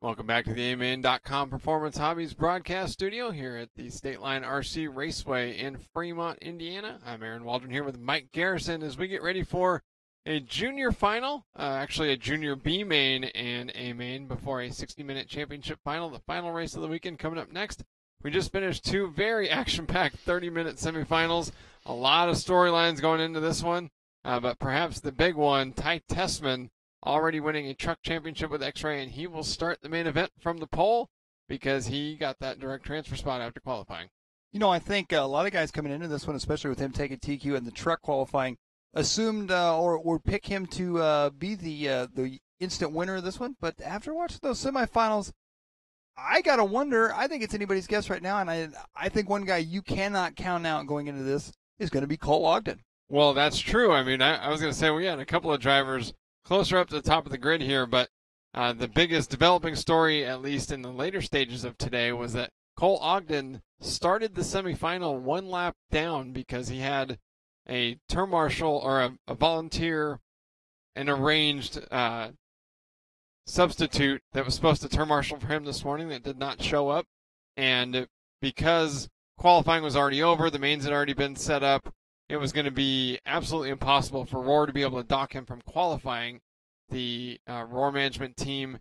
Welcome back to the AMAN.com Performance Hobbies broadcast studio here at the State Line RC Raceway in Fremont, Indiana. I'm Aaron Waldron here with Mike Garrison as we get ready for a junior final, actually a junior B main and A main before a 60-minute championship final, the final race of the weekend coming up next. We just finished two very action-packed 30-minute semifinals. A lot of storylines going into this one, but perhaps the big one, Ty Tessman, already winning a truck championship with X-Ray, and he will start the main event from the pole because he got that direct transfer spot after qualifying. You know, I think a lot of guys coming into this one, especially with him taking TQ and the truck qualifying, assumed or pick him to be the instant winner of this one. But after watching those semifinals, I got to wonder. I think it's anybody's guess right now, and I think one guy you cannot count out going into this is going to be Cole Ogden. Well, that's true. I mean, I was going to say we had a couple of drivers closer up to the top of the grid here, but the biggest developing story, at least in the later stages of today, was that Cole Ogden started the semifinal one lap down because he had a term marshal or a volunteer, an arranged substitute that was supposed to term marshal for him this morning that did not show up. And because qualifying was already over, the mains had already been set up, it was going to be absolutely impossible for Roar to be able to dock him from qualifying. The Roar management team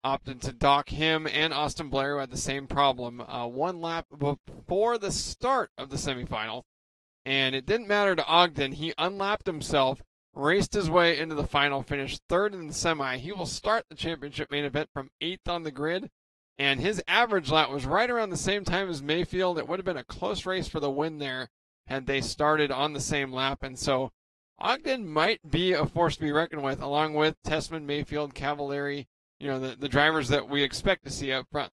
opted to dock him and Austin Blair, who had the same problem, one lap before the start of the semifinal. And it didn't matter to Ogden. He unlapped himself, raced his way into the final, finished third in the semi. He will start the championship main event from 8th on the grid. And his average lap was right around the same time as Mayfield. It would have been a close race for the win there had they started on the same lap. And so Ogden might be a force to be reckoned with, along with Tessman, Mayfield, Cavallari, the drivers that we expect to see up front.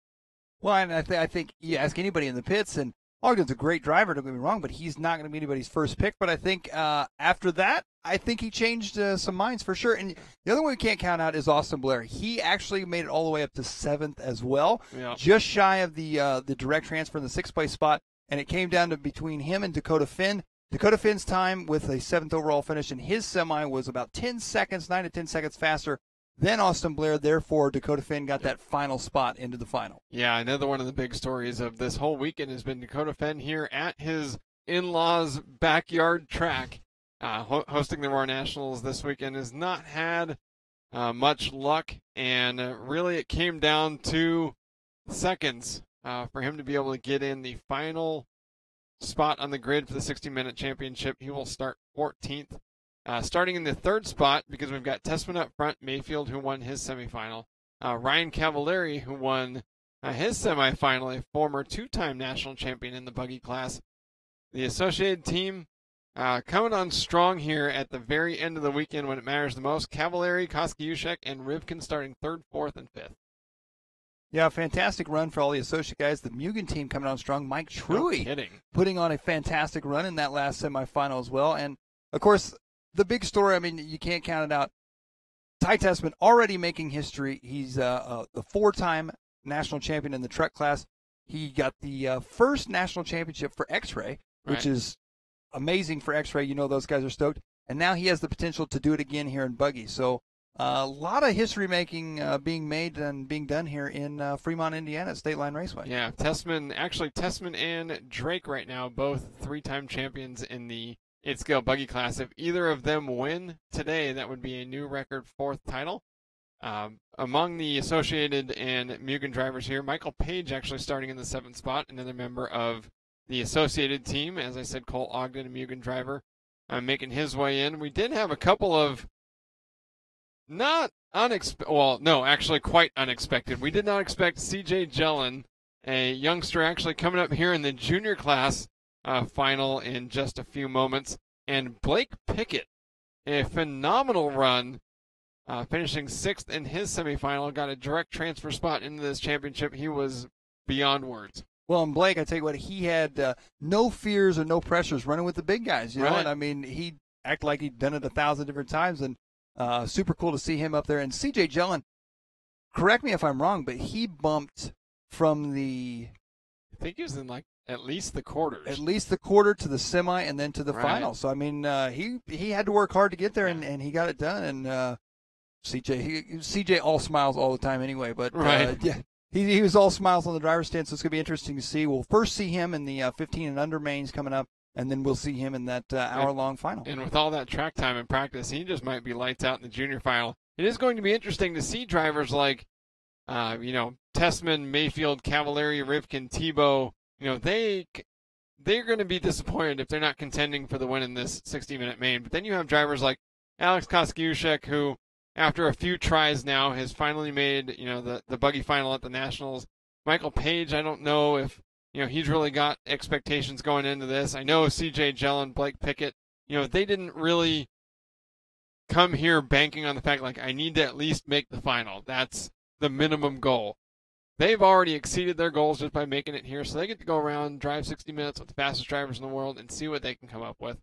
Well, and I think you ask anybody in the pits, and Ogden's a great driver, don't get me wrong, but he's not going to be anybody's first pick. But I think after that, I think he changed some minds for sure. And the other one we can't count out is Austin Blair. He actually made it all the way up to 7th as well, just shy of the direct transfer in the 6th place spot. And it came down to between him and Dakota Finn. Dakota Finn's time with a 7th overall finish in his semi was about 10 seconds, 9 to 10 seconds faster than Austin Blair. Therefore, Dakota Finn got that final spot into the final. Yeah, another one of the big stories of this whole weekend has been Dakota Finn here at his in-laws' backyard track. Hosting the Roar Nationals this weekend has not had much luck, and really it came down to seconds for him to be able to get in the final spot on the grid for the 60-minute championship. He will start 14th. Starting in the 3rd spot, because we've got Tessman up front, Mayfield, who won his semifinal, Ryan Cavallari, who won his semifinal, a former 2-time national champion in the buggy class. The Associated team coming on strong here at the very end of the weekend when it matters the most. Cavallari, Koskiushek, and Rivkin starting 3rd, 4th, and 5th. Yeah, fantastic run for all the associate guys. The Mugen team coming on strong. Mike Truey putting on a fantastic run in that last semifinal as well. And, of course, the big story, I mean, you can't count it out. Ty Tessman already making history. He's the 4-time national champion in the truck class. He got the first national championship for X-Ray, which is amazing for X-Ray. You know those guys are stoked. And now he has the potential to do it again here in buggy. So a lot of history making being made and being done here in Fremont, Indiana at State Line Raceway. Yeah, Tessman and Drake right now, both 3-time champions in the 8-scale buggy class. If either of them win today, that would be a new record 4th title. Among the Associated and Mugen drivers here, Michael Page actually starting in the 7th spot, another member of the Associated team. As I said, Cole Ogden, a Mugen driver, making his way in. We did have a couple of quite unexpected. We did not expect CJ Jellin, a youngster actually coming up here in the junior class final in just a few moments. And Blake Pickett, a phenomenal run, finishing 6th in his semifinal, got a direct transfer spot into this championship. He was beyond words. Well, and Blake, I tell you what, he had no fears or no pressures running with the big guys, you know. And I mean, he acted like he'd done it 1,000 different times, and super cool to see him up there. And CJ Jellin, correct me if I'm wrong, but he bumped from the, I think he was in at least the quarters. At least the quarter to the semi and then to the final. So, I mean, he had to work hard to get there, and he got it done. And CJ all smiles all the time anyway, but right. Yeah, he was all smiles on the driver's stand, so it's going to be interesting to see. We'll first see him in the 15 and under mains coming up, and then we'll see him in that hour-long final. And with all that track time and practice, he just might be lights out in the junior final. It is going to be interesting to see drivers like, Tessman, Mayfield, Cavallari, Rivkin, Tebow. They're going to be disappointed if they're not contending for the win in this 60-minute main. But then you have drivers like Alex Koskiuszek, who, after a few tries now, has finally made, the buggy final at the Nationals. Michael Page, I don't know if, he's really got expectations going into this. I know C.J. Jellin, Blake Pickett, they didn't really come here banking on the fact, like, I need to at least make the final. That's the minimum goal. They've already exceeded their goals just by making it here, so they get to go around, drive 60 minutes with the fastest drivers in the world, and see what they can come up with.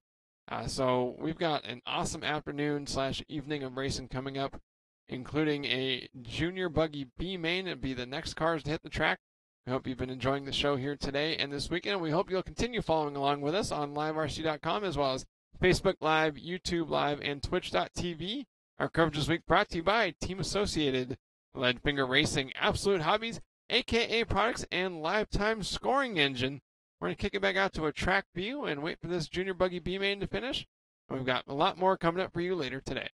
So we've got an awesome afternoon/evening of racing coming up, including a junior buggy B main. It'll be the next cars to hit the track. We hope you've been enjoying the show here today and this weekend. We hope you'll continue following along with us on liverc.com, as well as Facebook Live, YouTube Live, and Twitch.tv. Our coverage this week brought to you by Team Associated, Leadfinger Racing, Absolute Hobbies, AKA Products, and Lifetime Scoring Engine. We're going to kick it back out to a track view and wait for this junior buggy B main to finish. And we've got a lot more coming up for you later today.